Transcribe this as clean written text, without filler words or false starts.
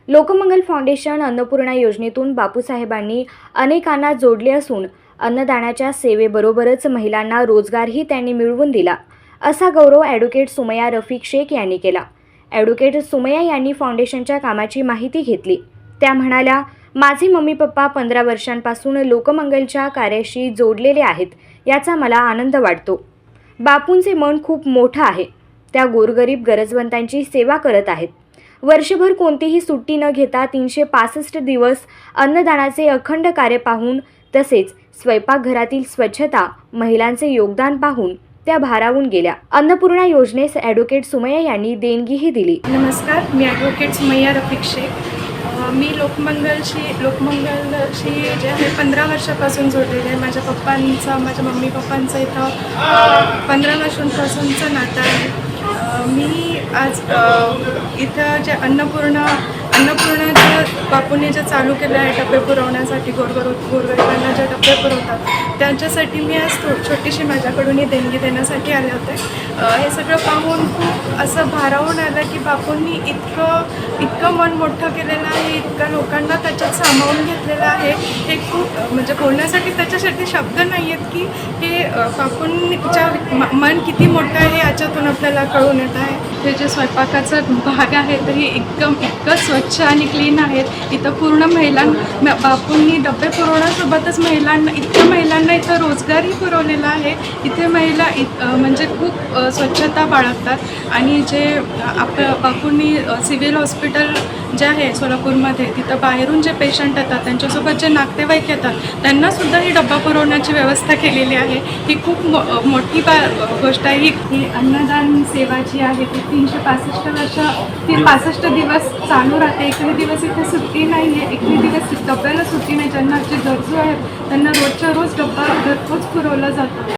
Lokmangal foundation Annapurna योजनेतून बापूसाहेबांनी अनेकांना जोडले असून अन्नदानाच्या सेवेबरोबरच महिलांना रोजगारही त्यांनी मिळवून दिला, असा गौरव ॲडव्होकेट सुमैया रफिक शेख यांनी केला। ॲडव्होकेट सुमैया यांनी फाउंडेशनच्या कामाची माहिती घेतली। त्या म्हणाल्या, माझे मम्मी पप्पा 15 वर्षांपासून लोकमंगलच्या कार्याशी जोडलेले आहेत, याचा मला आनंद वाटतो। बापूंचे मन खूप मोठं आहे। त्या गोरगरीब गरजवंतांची सेवा करत आहेत। वर्षभर कोणतीही सुट्टी न घेता 365 दिवस अन्नदानाचे अखंड कार्य पाहून तसेच स्वयंपाकघरातील स्वच्छता, महिलांचे योगदान पाहून त्या भारावून गेल्या। अन्नपूर्णा योजनेस ॲडव्होकेट सुमैया यांनी देणगीही दिली। नमस्कार, मी ॲडव्होकेट सुमैया रफिक शेख। मी लोकमंगलशी जे आहे 15 वर्षापासून जोडलेले आहे। माझ्या मम्मी पप्पांचं इथं 15 वर्षांपासूनचं नातं आहे। मी आज इथं जे अन्नपूर्णा बापूंनी जे चालू केलं आहे डबे पुरवण्यासाठी, गोरगरिबांना जे डबे पुरवतात त्यांच्यासाठी मी आज छोटीशी माझ्याकडून ही देणगी देण्यासाठी आले होते। हे सगळं पाहून खूप असं भारावून आलं की बापूंनी इतकं मन मोठं केलेलं आहे, इतकं लोकांना त्याच्यात सामावून घेतलेलं आहे। हे खूप म्हणजे बोलण्यासाठी त्याच्यासाठी शब्द नाही आहेत की हे बापूंच्या मन किती मोठं आहे याच्यातून आपल्याला कळून येत आहे। हे जे स्वयंपाकाचा भाग आहे तर हे इतकं स्वच्छ आणि क्लीन आहेत। इथं पूर्ण बापूंनी डबे पुरवण्यासोबतच इतक्या महिलांना इथं रोजगारही पुरवलेला आहे। इथे महिला म्हणजे खूप स्वच्छता बाळगतात आणि जे बापूंनी सिव्हिल हॉस्पिटल जे आहे सोलापूरमध्ये, तिथं बाहेरून जे पेशंट येतात त्यांच्यासोबत जे नातेवाईक येतात त्यांनासुद्धा ही डबा पुरवण्याची व्यवस्था केलेली आहे। ही खूप मोठी गोष्ट आहे। ही अन्नदान सेवा जी आहे ती 365 दिवस चालू राहते। एकही दिवस इथे सुट्टी नाही आहे, एकही दिवस डब्याला सुट्टी नाही। ज्यांना जे गरजू आहेत त्यांना रोजच्या रोज डब्बा घरपोच पुरवला जातो।